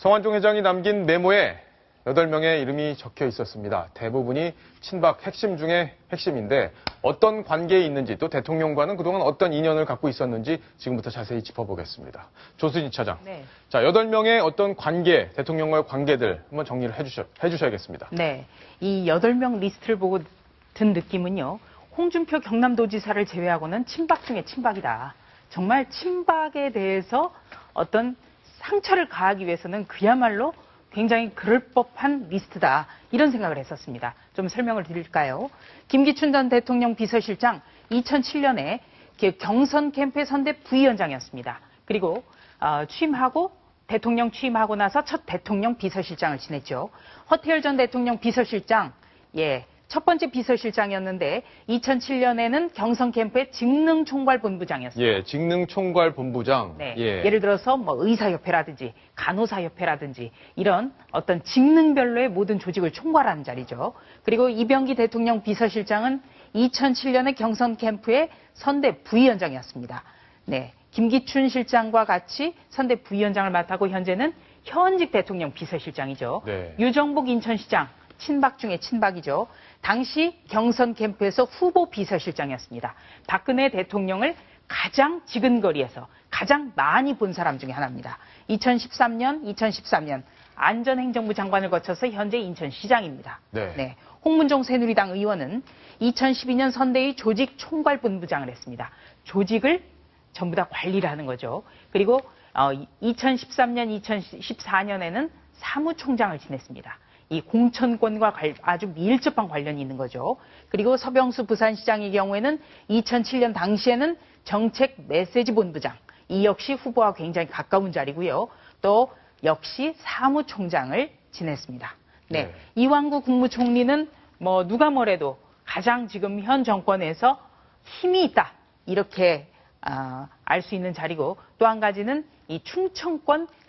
성완종 회장이 남긴 메모에 8명의 이름이 적혀 있었습니다. 대부분이 친박 핵심 중에 핵심인데 어떤 관계에 있는지 또 대통령과는 그동안 어떤 인연을 갖고 있었는지 지금부터 자세히 짚어보겠습니다. 조수진 차장. 네. 자, 8명의 어떤 관계, 대통령과의 관계들 한번 정리를 해주셔야겠습니다. 네. 이 8명 리스트를 보고 든 느낌은요. 홍준표 경남도지사를 제외하고는 친박 중에 친박이다. 정말 친박에 대해서 어떤 상처를 가하기 위해서는 그야말로 굉장히 그럴 법한 리스트다. 이런 생각을 했었습니다. 좀 설명을 드릴까요? 김기춘 전 대통령 비서실장 2007년에 경선 캠프의 선대 부위원장이었습니다. 그리고 대통령 취임하고 나서 첫 대통령 비서실장을 지냈죠. 허태열 전 대통령 비서실장, 첫 번째 비서실장이었는데 2007년에는 경선 캠프의 직능총괄본부장이었어요. 예, 직능총괄본부장. 네. 예. 예를 들어서 뭐 의사협회라든지 간호사협회라든지 이런 어떤 직능별로의 모든 조직을 총괄하는 자리죠. 그리고 이병기 대통령 비서실장은 2007년에 경선 캠프의 선대 부위원장이었습니다. 네. 김기춘 실장과 같이 선대 부위원장을 맡았고 현재는 현직 대통령 비서실장이죠. 네. 유정복 인천시장. 친박 중에 친박이죠. 당시 경선 캠프에서 후보 비서실장이었습니다. 박근혜 대통령을 가장 지근거리에서 가장 많이 본 사람 중에 하나입니다. 2013년 안전행정부 장관을 거쳐서 현재 인천시장입니다. 네. 홍문종 새누리당 의원은 2012년 선대위 조직총괄본부장을 했습니다. 조직을 전부 다 관리를 하는 거죠. 그리고 2013년, 2014년에는 사무총장을 지냈습니다. 이 공천권과 아주 밀접한 관련이 있는 거죠. 그리고 서병수 부산시장의 경우에는 2007년 당시에는 정책 메시지 본부장, 이 역시 후보와 굉장히 가까운 자리고요. 또 역시 사무총장을 지냈습니다. 네. 이완구 국무총리는 뭐 누가 뭐래도 가장 지금 현 정권에서 힘이 있다. 이렇게 알 수 있는 자리고 또 한 가지는 이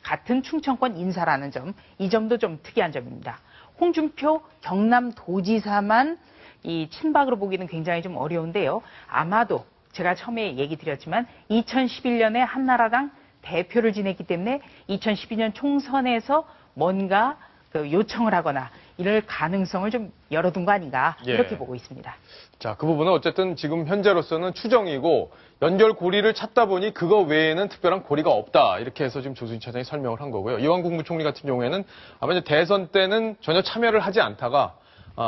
같은 충청권 인사라는 점, 이 점도 좀 특이한 점입니다. 홍준표 경남도지사만 이 친박으로 보기는 굉장히 좀 어려운데요. 아마도 제가 처음에 얘기 드렸지만 2011년에 한나라당 대표를 지냈기 때문에 2012년 총선에서 뭔가 요청을 하거나 이럴 가능성을 좀 열어둔 거 아닌가 이렇게 보고 있습니다. 자, 그 부분은 어쨌든 지금 현재로서는 추정이고 연결고리를 찾다 보니 그거 외에는 특별한 고리가 없다. 이렇게 해서 지금 조수진 차장이 설명을 한 거고요. 이완구 국무총리 같은 경우에는 아마 이제 대선 때는 전혀 참여를 하지 않다가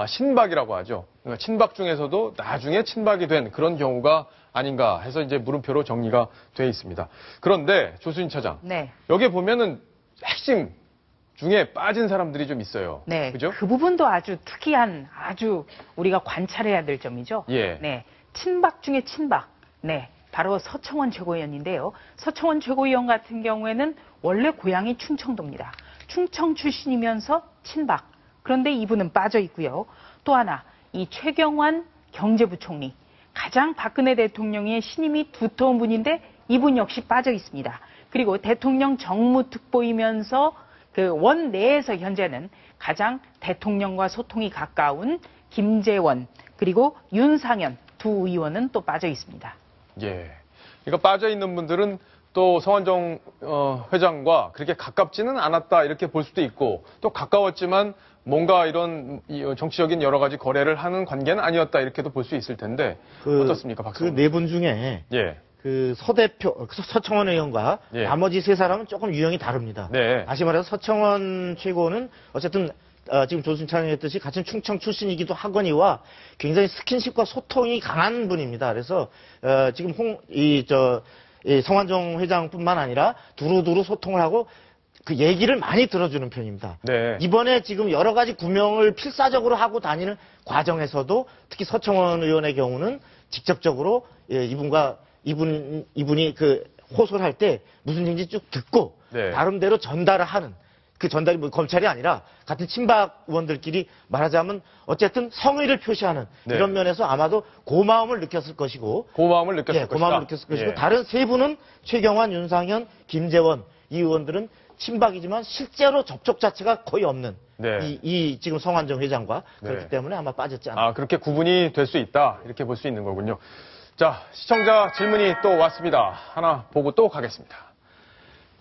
신박이라고 하죠. 그러니까 친박 중에서도 나중에 친박이 된 그런 경우가 아닌가 해서 이제 물음표로 정리가 돼 있습니다. 그런데 조수진 차장, 여기에 보면은 핵심 중에 빠진 사람들이 좀 있어요. 네, 그죠? 그 부분도 아주 특이한, 아주 우리가 관찰해야 될 점이죠. 예. 네, 친박 중에 친박. 네, 바로 서청원 최고위원인데요. 서청원 최고위원 같은 경우에는 원래 고향이 충청도입니다. 충청 출신이면서 친박. 그런데 이분은 빠져 있고요. 또 하나, 이 최경환 경제부총리. 가장 박근혜 대통령의 신임이 두터운 분인데 이분 역시 빠져 있습니다. 그리고 대통령 정무특보이면서 그 원내에서 현재는 가장 대통령과 소통이 가까운 김재원 그리고 윤상현 두 의원은 또 빠져 있습니다. 예. 그러니까 빠져 있는 분들은 또 성완종 회장과 그렇게 가깝지는 않았다 이렇게 볼 수도 있고 또 가까웠지만 뭔가 이런 정치적인 여러 가지 거래를 하는 관계는 아니었다 이렇게도 볼 수 있을 텐데 어떻습니까, 박사님? 그 네 분 중에 그 서청원 의원과 나머지 세 사람은 조금 유형이 다릅니다. 다시 말해서 서청원 최고는 어쨌든 지금 조수진 차장이 했듯이 같은 충청 출신이기도 하거니와 굉장히 스킨십과 소통이 강한 분입니다. 그래서 지금 성완종 회장뿐만 아니라 두루두루 소통을 하고 그 얘기를 많이 들어주는 편입니다. 이번에 지금 여러 가지 구명을 필사적으로 하고 다니는 과정에서도 특히 서청원 의원의 경우는 직접적으로 이분이 그 호소를 할 때 무슨 얘기인지 쭉 듣고 나름대로 전달을 하는 그 전달이 뭐 검찰이 아니라 같은 친박 의원들끼리 말하자면 어쨌든 성의를 표시하는 이런 면에서 아마도 고마움을 느꼈을 것이고 고마움을 느꼈을 것이고 다른 세 분은 최경환, 윤상현, 김재원 이 의원들은 친박이지만 실제로 접촉 자체가 거의 없는 이 지금 성완종 회장과 그렇기 때문에 아마 빠졌지 않을까. 그렇게 구분이 될 수 있다 이렇게 볼 수 있는 거군요. 자, 시청자 질문이 또 왔습니다. 하나 보고 또 가겠습니다.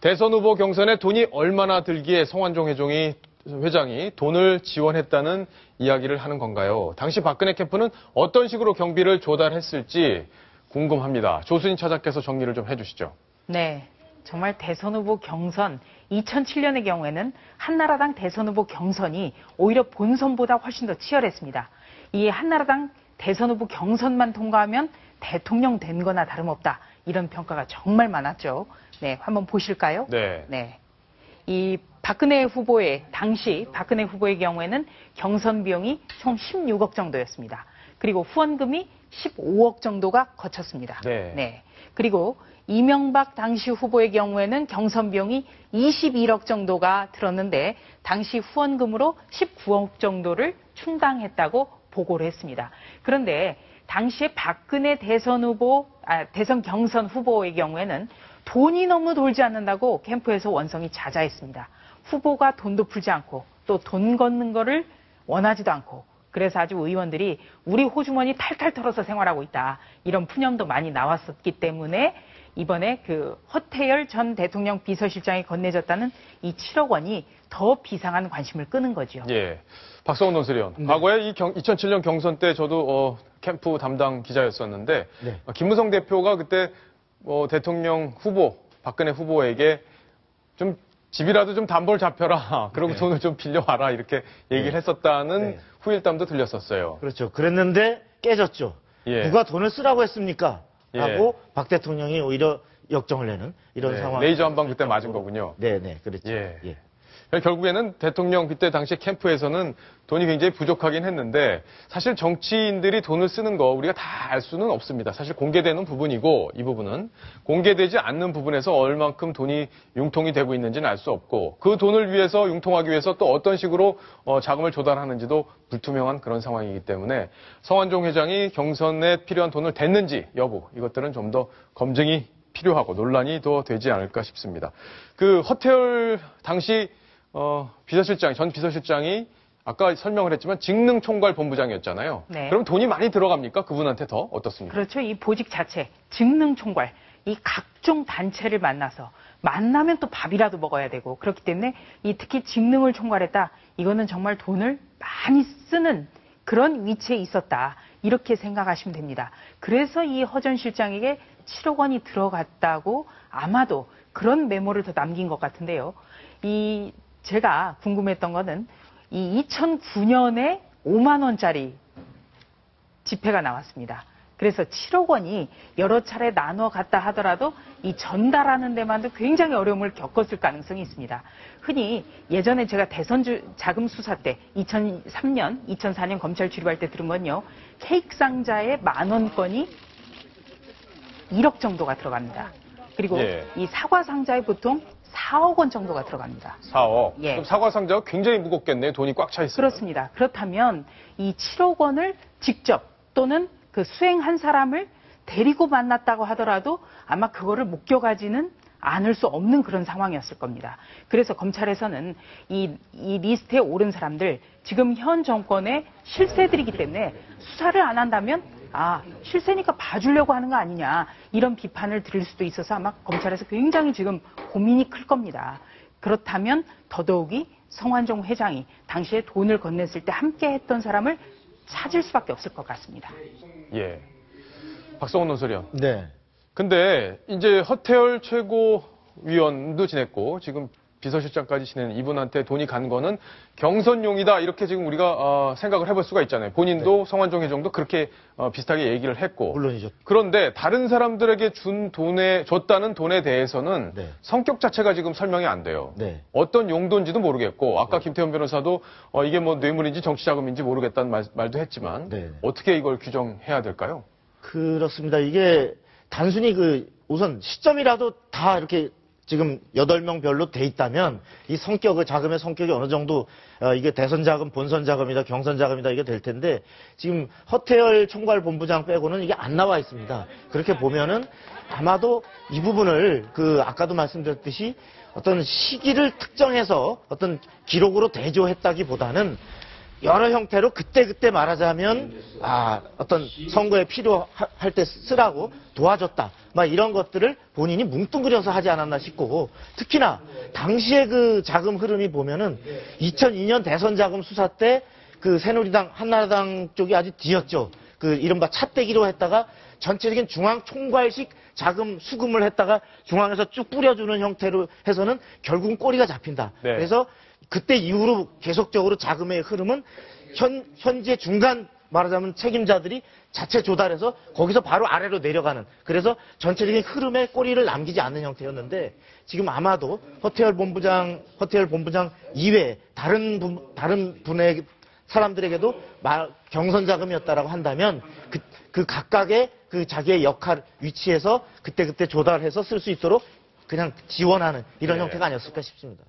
대선 후보 경선에 돈이 얼마나 들기에 성완종 회장이 돈을 지원했다는 이야기를 하는 건가요? 당시 박근혜 캠프는 어떤 식으로 경비를 조달했을지 궁금합니다. 조수진 차장께서 정리를 좀 해주시죠. 네. 정말 대선 후보 경선 2007년의 경우에는 한나라당 대선 후보 경선이 오히려 본선보다 훨씬 더 치열했습니다. 이 한나라당 대선 후보 경선만 통과하면 대통령 된 거나 다름없다. 이런 평가가 정말 많았죠. 네, 한번 보실까요? 네. 이 당시 박근혜 후보의 경우에는 경선 비용이 총 16억 정도였습니다. 그리고 후원금이 15억 정도가 거쳤습니다. 네. 그리고 이명박 당시 후보의 경우에는 경선 비용이 21억 정도가 들었는데 당시 후원금으로 19억 정도를 충당했다고 보고를 했습니다. 그런데 당시에 박근혜 대선 경선 후보의 경우에는 돈이 너무 돌지 않는다고 캠프에서 원성이 자자했습니다. 후보가 돈도 풀지 않고 또 돈 걷는 거를 원하지도 않고 그래서 아주 의원들이 우리 호주머니 탈탈 털어서 생활하고 있다. 이런 푸념도 많이 나왔었기 때문에 이번에 그 허태열 전 대통령 비서실장이 건네졌다는 이 7억 원이 더 비상한 관심을 끄는 거죠. 예. 박성훈 논설위원. 네. 과거에 2007년 경선 때 저도 캠프 담당 기자였었는데 네. 김무성 대표가 그때 대통령 후보 박근혜 후보에게 좀 집이라도 좀 담보를 잡혀라. 그리고 네. 돈을 좀 빌려와라. 이렇게 얘기를 네. 했었다는 네. 후일담도 들렸었어요. 그렇죠. 그랬는데 깨졌죠. 예. 누가 돈을 쓰라고 했습니까? 예. 하고 박 대통령이 오히려 역정을 내는 이런 네. 상황. 레이저 한 방 그때 맞은 거군요. 네네, 그렇죠. 예. 예. 결국에는 대통령 그때 당시 캠프에서는 돈이 굉장히 부족하긴 했는데 사실 정치인들이 돈을 쓰는 거 우리가 다 알 수는 없습니다. 사실 공개되는 부분이고 이 부분은 공개되지 않는 부분에서 얼만큼 돈이 융통이 되고 있는지는 알 수 없고 그 돈을 위해서 융통하기 위해서 또 어떤 식으로 자금을 조달하는지도 불투명한 그런 상황이기 때문에 성완종 회장이 경선에 필요한 돈을 댔는지 여부 이것들은 좀 더 검증이 필요하고 논란이 더 되지 않을까 싶습니다. 그 허태열 당시 전 비서실장이 아까 설명을 했지만 직능총괄본부장이었잖아요. 네. 그럼 돈이 많이 들어갑니까? 그분한테 더 어떻습니까? 그렇죠. 이 보직 자체, 직능총괄, 이 각종 단체를 만나면 또 밥이라도 먹어야 되고 그렇기 때문에 이 특히 직능을 총괄했다. 이거는 정말 돈을 많이 쓰는 그런 위치에 있었다. 이렇게 생각하시면 됩니다. 그래서 이 허 전 실장에게 7억 원이 들어갔다고 아마도 그런 메모를 더 남긴 것 같은데요. 제가 궁금했던 거는 이 2009년에 5만 원짜리 지폐가 나왔습니다. 그래서 7억 원이 여러 차례 나눠 갔다 하더라도 이 전달하는 데만도 굉장히 어려움을 겪었을 가능성이 있습니다. 흔히 예전에 제가 대선 자금 수사 때 2003년, 2004년 검찰 출입할 때 들은 건요. 케이크 상자에 10,000원권이 1억 정도가 들어갑니다. 그리고 예. 이 사과 상자에 보통 4억 원 정도가 들어갑니다. 4억. 예. 그럼 사과 상자가 굉장히 무겁겠네요. 돈이 꽉 차 있어요. 그렇습니다. 그렇다면 이 7억 원을 직접 또는 그 수행한 사람을 데리고 만났다고 하더라도 아마 그거를 목격하지는 않을 수 없는 그런 상황이었을 겁니다. 그래서 검찰에서는 이 리스트에 오른 사람들 지금 현 정권의 실세들이기 때문에 수사를 안 한다면 실세니까 봐주려고 하는 거 아니냐 이런 비판을 들을 수도 있어서 아마 검찰에서 굉장히 지금 고민이 클 겁니다. 그렇다면 더더욱이 성완종 회장이 당시에 돈을 건넸을 때 함께 했던 사람을 찾을 수밖에 없을 것 같습니다. 예. 박성훈 논설위원. 네. 근데 이제 허태열 최고위원도 지냈고 지금 비서실장까지 지내는 이분한테 돈이 간 거는 경선용이다 이렇게 지금 우리가 생각을 해볼 수가 있잖아요. 본인도 네. 성완종 회장도 그렇게 비슷하게 얘기를 했고. 물론이죠. 그런데 다른 사람들에게 줬다는 돈에 대해서는 네. 성격 자체가 지금 설명이 안 돼요. 네. 어떤 용도인지도 모르겠고 아까 네. 김태현 변호사도 이게 뭐 뇌물인지 정치자금인지 모르겠다는 말도 했지만 네. 어떻게 이걸 규정해야 될까요? 그렇습니다. 이게 단순히 우선 시점이라도 다 이렇게 지금 8명 별로 돼 있다면 이 자금의 성격이 어느 정도 이게 대선 자금, 본선 자금이다, 경선 자금이다 이게 될 텐데 지금 허태열 총괄본부장 빼고는 이게 안 나와 있습니다. 그렇게 보면은 아마도 이 부분을 아까도 말씀드렸듯이 어떤 시기를 특정해서 어떤 기록으로 대조했다기보다는 여러 형태로 그때 말하자면 어떤 선거에 필요할 때 쓰라고 도와줬다. 막 이런 것들을 본인이 뭉뚱그려서 하지 않았나 싶고, 특히나 당시에 그 자금 흐름이 보면은 2002년 대선 자금 수사 때 그 새누리당, 한나라당 쪽이 아주 뒤였죠. 그 이른바 차떼기로 했다가 전체적인 중앙 총괄식 자금 수금을 했다가 중앙에서 쭉 뿌려주는 형태로 해서는 결국은 꼬리가 잡힌다. 네. 그래서 그때 이후로 계속적으로 자금의 흐름은 현재 중간 말하자면 책임자들이 자체 조달해서 거기서 바로 아래로 내려가는, 그래서 전체적인 흐름에 꼬리를 남기지 않는 형태였는데, 지금 아마도 허태열 본부장 이외에 다른 분의 사람들에게도 경선 자금이었다라고 한다면 그 각각의 그 자기의 역할 위치에서 그때 조달해서 쓸 수 있도록 그냥 지원하는 이런 형태가 아니었을까 싶습니다.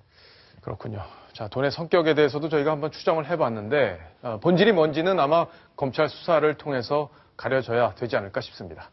그렇군요. 자, 돈의 성격에 대해서도 저희가 한번 추정을 해봤는데 본질이 뭔지는 아마 검찰 수사를 통해서 가려져야 되지 않을까 싶습니다.